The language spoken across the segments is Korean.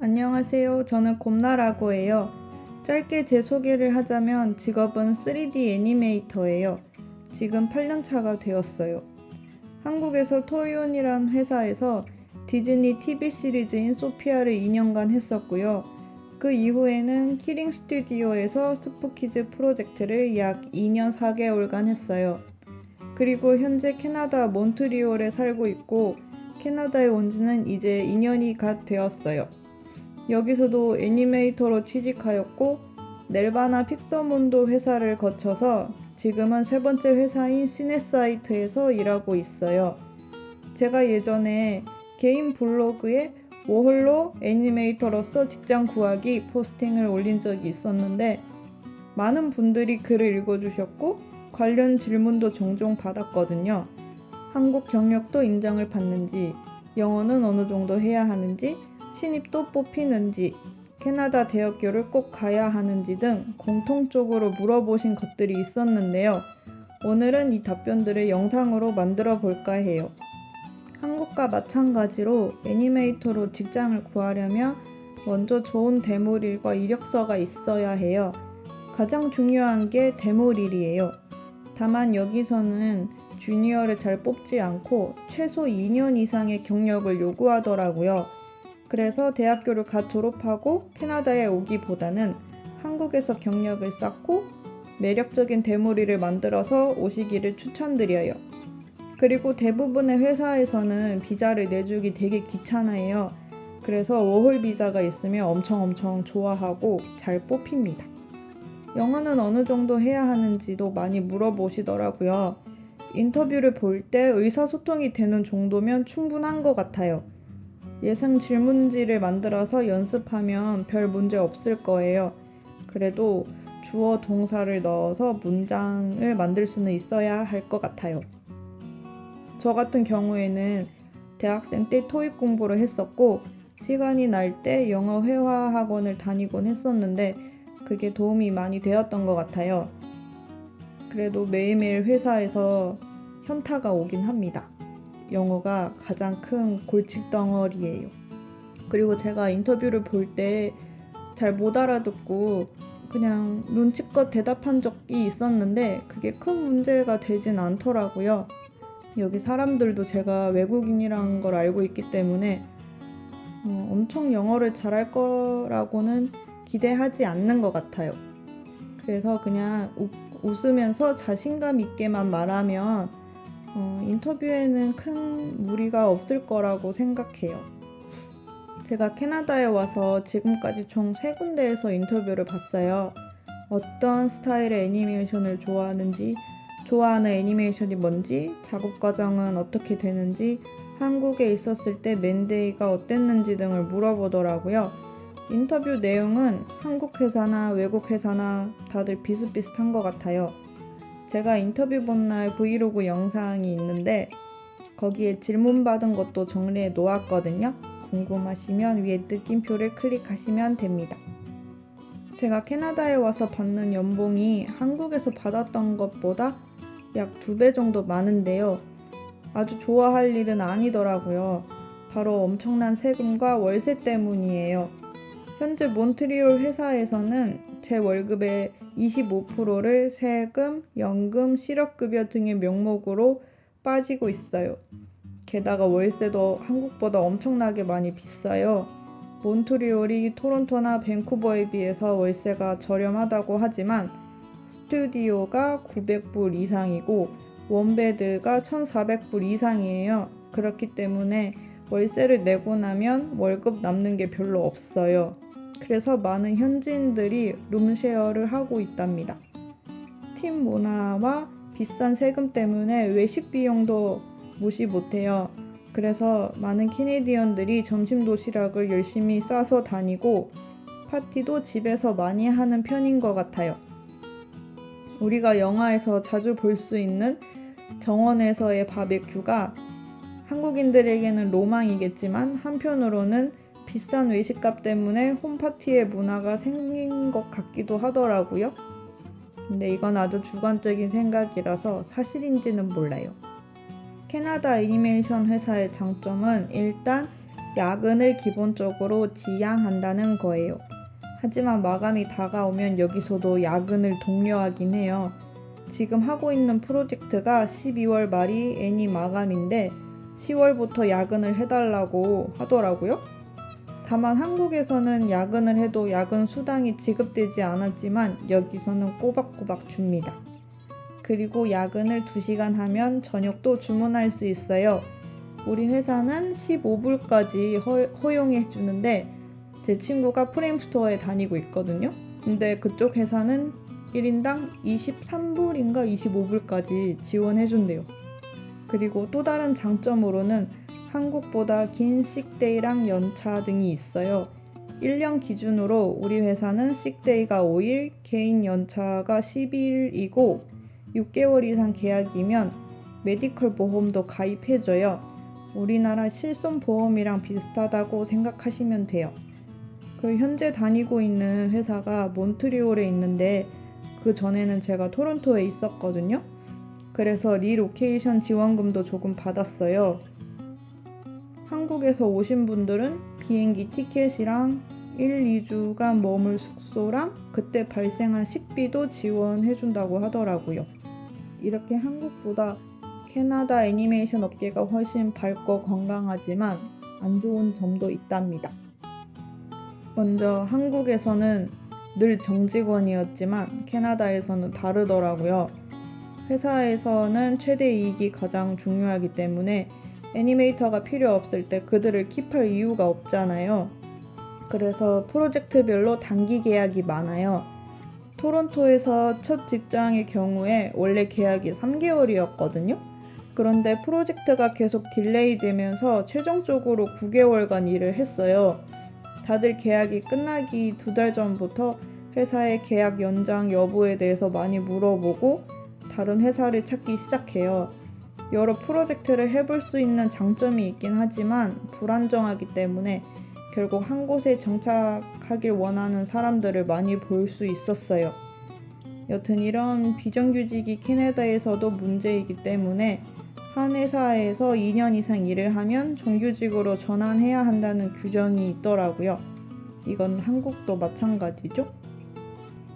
안녕하세요. 저는 곰나라고 해요. 짧게 제 소개를 하자면 직업은 3D 애니메이터예요. 지금 8년차가 되었어요. 한국에서 토이온이란 회사에서 디즈니 TV 시리즈인 소피아를 2년간 했었고요. 그 이후에는 키링 스튜디오에서 스푸키즈 프로젝트를 약 2년 4개월간 했어요. 그리고 현재 캐나다 몬트리올에 살고 있고 캐나다에 온 지는 이제 2년이 갓 되었어요. 여기서도 애니메이터로 취직하였고 넬바나 픽서문도 회사를 거쳐서 지금은 세 번째 회사인 시네사이트에서 일하고 있어요. 제가 예전에 개인 블로그에 워홀로 애니메이터로서 직장 구하기 포스팅을 올린 적이 있었는데 많은 분들이 글을 읽어주셨고 관련 질문도 종종 받았거든요. 한국 경력도 인정을 받는지, 영어는 어느 정도 해야 하는지, 신입도 뽑히는지, 캐나다 대학교를 꼭 가야 하는지 등 공통적으로 물어보신 것들이 있었는데요. 오늘은 이 답변들을 영상으로 만들어 볼까 해요. 한국과 마찬가지로 애니메이터로 직장을 구하려면 먼저 좋은 데모릴과 이력서가 있어야 해요. 가장 중요한 게 데모릴이에요. 다만 여기서는 주니어를 잘 뽑지 않고 최소 2년 이상의 경력을 요구하더라고요. 그래서 대학교를 갓 졸업하고 캐나다에 오기보다는 한국에서 경력을 쌓고 매력적인 데모리를 만들어서 오시기를 추천드려요. 그리고 대부분의 회사에서는 비자를 내주기 되게 귀찮아해요. 그래서 워홀 비자가 있으면 엄청 좋아하고 잘 뽑힙니다. 영어는 어느 정도 해야 하는지도 많이 물어보시더라고요. 인터뷰를 볼 때 의사소통이 되는 정도면 충분한 것 같아요. 예상 질문지를 만들어서 연습하면 별 문제 없을 거예요. 그래도 주어 동사를 넣어서 문장을 만들 수는 있어야 할 것 같아요. 저 같은 경우에는 대학생 때 토익 공부를 했었고 시간이 날 때 영어 회화 학원을 다니곤 했었는데 그게 도움이 많이 되었던 것 같아요. 그래도 매일매일 회사에서 현타가 오긴 합니다. 영어가 가장 큰 골칫덩어리예요. 그리고 제가 인터뷰를 볼 때 잘 못 알아듣고 그냥 눈치껏 대답한 적이 있었는데 그게 큰 문제가 되진 않더라고요. 여기 사람들도 제가 외국인이라는 걸 알고 있기 때문에 엄청 영어를 잘할 거라고는 기대하지 않는 것 같아요. 그래서 그냥 웃으면서 자신감 있게만 말하면 인터뷰에는 큰 무리가 없을 거라고 생각해요. 제가 캐나다에 와서 지금까지 총 3군데에서 인터뷰를 봤어요. 어떤 스타일의 애니메이션을 좋아하는지, 좋아하는 애니메이션이 뭔지, 작업 과정은 어떻게 되는지, 한국에 있었을 때 맨데이가 어땠는지 등을 물어보더라고요. 인터뷰 내용은 한국 회사나 외국 회사나 다들 비슷비슷한 것 같아요. 제가 인터뷰 본 날 브이로그 영상이 있는데 거기에 질문 받은 것도 정리해 놓았거든요. 궁금하시면 위에 느낌표를 클릭하시면 됩니다. 제가 캐나다에 와서 받는 연봉이 한국에서 받았던 것보다 약 2배 정도 많은데요. 아주 좋아할 일은 아니더라고요. 바로 엄청난 세금과 월세 때문이에요. 현재 몬트리올 회사에서는 제 월급의 25%를 세금, 연금, 실업급여 등의 명목으로 빠지고 있어요. 게다가 월세도 한국보다 엄청나게 많이 비싸요. 몬트리올이 토론토나 밴쿠버에 비해서 월세가 저렴하다고 하지만 스튜디오가 900불 이상이고 원베드가 1,400불 이상이에요. 그렇기 때문에 월세를 내고 나면 월급 남는 게 별로 없어요. 그래서 많은 현지인들이 룸쉐어를 하고 있답니다. 팀 문화와 비싼 세금 때문에 외식 비용도 무시 못해요. 그래서 많은 캐네디언들이 점심 도시락을 열심히 싸서 다니고 파티도 집에서 많이 하는 편인 것 같아요. 우리가 영화에서 자주 볼 수 있는 정원에서의 바베큐가 한국인들에게는 로망이겠지만 한편으로는 비싼 외식값 때문에 홈파티의 문화가 생긴 것 같기도 하더라고요. 근데 이건 아주 주관적인 생각이라서 사실인지는 몰라요. 캐나다 애니메이션 회사의 장점은 일단 야근을 기본적으로 지양한다는 거예요. 하지만 마감이 다가오면 여기서도 야근을 독려하긴 해요. 지금 하고 있는 프로젝트가 12월 말이 애니 마감인데 10월부터 야근을 해달라고 하더라고요. 다만 한국에서는 야근을 해도 야근 수당이 지급되지 않았지만 여기서는 꼬박꼬박 줍니다. 그리고 야근을 2시간 하면 저녁도 주문할 수 있어요. 우리 회사는 15불까지 허용해 주는데 제 친구가 프레임스토어에 다니고 있거든요. 근데 그쪽 회사는 1인당 23불인가 25불까지 지원해 준대요. 그리고 또 다른 장점으로는 한국보다 긴 식데이랑 연차 등이 있어요. 1년 기준으로 우리 회사는 식데이가 5일, 개인 연차가 10일이고 6개월 이상 계약이면 메디컬 보험도 가입해줘요. 우리나라 실손보험이랑 비슷하다고 생각하시면 돼요. 그 현재 다니고 있는 회사가 몬트리올에 있는데 그 전에는 제가 토론토에 있었거든요. 그래서 리로케이션 지원금도 조금 받았어요. 한국에서 오신 분들은 비행기 티켓이랑 1, 2주간 머물 숙소랑 그때 발생한 식비도 지원해준다고 하더라고요. 이렇게 한국보다 캐나다 애니메이션 업계가 훨씬 밝고 건강하지만 안 좋은 점도 있답니다. 먼저 한국에서는 늘 정직원이었지만 캐나다에서는 다르더라고요. 회사에서는 최대 이익이 가장 중요하기 때문에 애니메이터가 필요 없을 때 그들을 킵할 이유가 없잖아요. 그래서 프로젝트별로 단기 계약이 많아요. 토론토에서 첫 직장의 경우에 원래 계약이 3개월이었거든요. 그런데 프로젝트가 계속 딜레이 되면서 최종적으로 9개월간 일을 했어요. 다들 계약이 끝나기 2달 전부터 회사의 계약 연장 여부에 대해서 많이 물어보고 다른 회사를 찾기 시작해요. 여러 프로젝트를 해볼 수 있는 장점이 있긴 하지만 불안정하기 때문에 결국 한 곳에 정착하길 원하는 사람들을 많이 볼 수 있었어요. 여튼 이런 비정규직이 캐나다에서도 문제이기 때문에 한 회사에서 2년 이상 일을 하면 정규직으로 전환해야 한다는 규정이 있더라고요. 이건 한국도 마찬가지죠.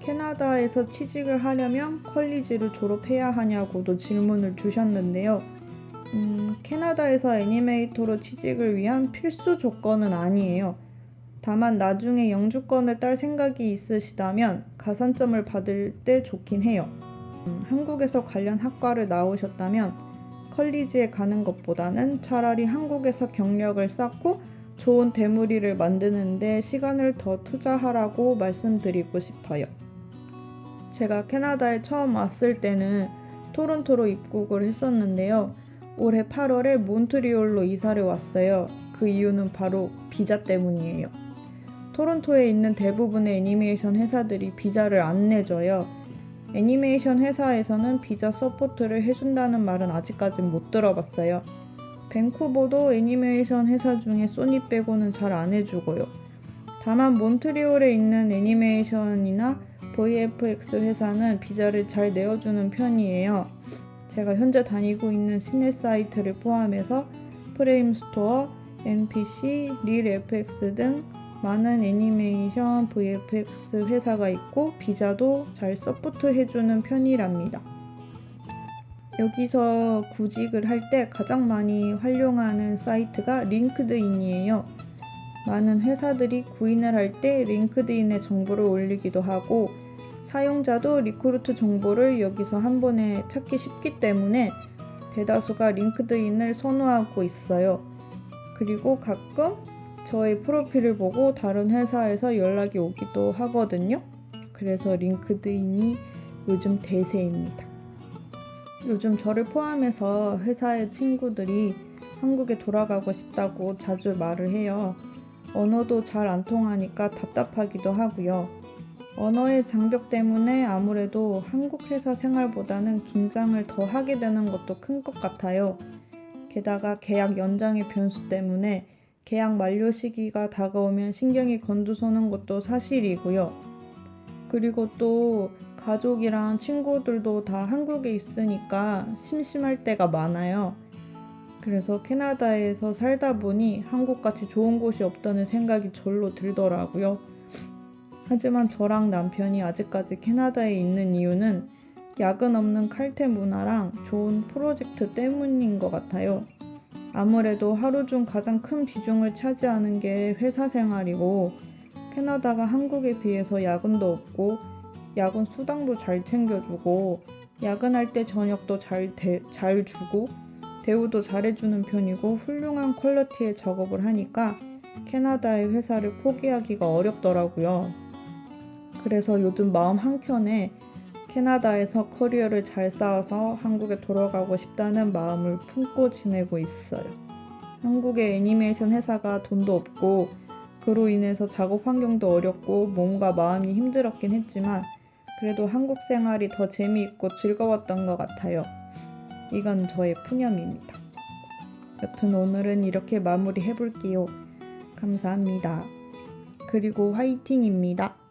캐나다에서 취직을 하려면 컬리지를 졸업해야 하냐고도 질문을 주셨는데요. 캐나다에서 애니메이터로 취직을 위한 필수 조건은 아니에요. 다만 나중에 영주권을 딸 생각이 있으시다면 가산점을 받을 때 좋긴 해요. 한국에서 관련 학과를 나오셨다면 컬리지에 가는 것보다는 차라리 한국에서 경력을 쌓고 좋은 대물이를 만드는 데 시간을 더 투자하라고 말씀드리고 싶어요. 제가 캐나다에 처음 왔을 때는 토론토로 입국을 했었는데요. 올해 8월에 몬트리올로 이사를 왔어요. 그 이유는 바로 비자 때문이에요. 토론토에 있는 대부분의 애니메이션 회사들이 비자를 안 내줘요. 애니메이션 회사에서는 비자 서포트를 해준다는 말은 아직까진 못 들어봤어요. 밴쿠버도 애니메이션 회사 중에 소니 빼고는 잘 안 해주고요. 다만 몬트리올에 있는 애니메이션이나 VFX 회사는 비자를 잘 내어주는 편이에요. 제가 현재 다니고 있는 시내 사이트를 포함해서 프레임스토어, NPC, 릴FX 등 많은 애니메이션 VFX 회사가 있고 비자도 잘 서포트 해주는 편이랍니다. 여기서 구직을 할 때 가장 많이 활용하는 사이트가 링크드인이에요. 많은 회사들이 구인을 할 때 링크드인에 정보를 올리기도 하고 사용자도 리크루트 정보를 여기서 한 번에 찾기 쉽기 때문에 대다수가 링크드인을 선호하고 있어요. 그리고 가끔 저의 프로필을 보고 다른 회사에서 연락이 오기도 하거든요. 그래서 링크드인이 요즘 대세입니다. 요즘 저를 포함해서 회사의 친구들이 한국에 돌아가고 싶다고 자주 말을 해요. 언어도 잘 안 통하니까 답답하기도 하고요. 언어의 장벽 때문에 아무래도 한국 회사 생활보다는 긴장을 더 하게 되는 것도 큰 것 같아요. 게다가 계약 연장의 변수 때문에 계약 만료 시기가 다가오면 신경이 곤두서는 것도 사실이고요. 그리고 또 가족이랑 친구들도 다 한국에 있으니까 심심할 때가 많아요. 그래서 캐나다에서 살다 보니 한국같이 좋은 곳이 없다는 생각이 절로 들더라고요. 하지만 저랑 남편이 아직까지 캐나다에 있는 이유는 야근 없는 칼퇴 문화랑 좋은 프로젝트 때문인 것 같아요. 아무래도 하루 중 가장 큰 비중을 차지하는 게 회사 생활이고, 캐나다가 한국에 비해서 야근도 없고 야근 수당도 잘 챙겨주고 야근할 때 저녁도 잘 주고 대우도 잘해주는 편이고 훌륭한 퀄리티의 작업을 하니까 캐나다의 회사를 포기하기가 어렵더라고요. 그래서 요즘 마음 한켠에 캐나다에서 커리어를 잘 쌓아서 한국에 돌아가고 싶다는 마음을 품고 지내고 있어요. 한국의 애니메이션 회사가 돈도 없고 그로 인해서 작업 환경도 어렵고 몸과 마음이 힘들었긴 했지만 그래도 한국 생활이 더 재미있고 즐거웠던 것 같아요. 이건 저의 푸념입니다. 여튼 오늘은 이렇게 마무리 해볼게요. 감사합니다. 그리고 화이팅입니다.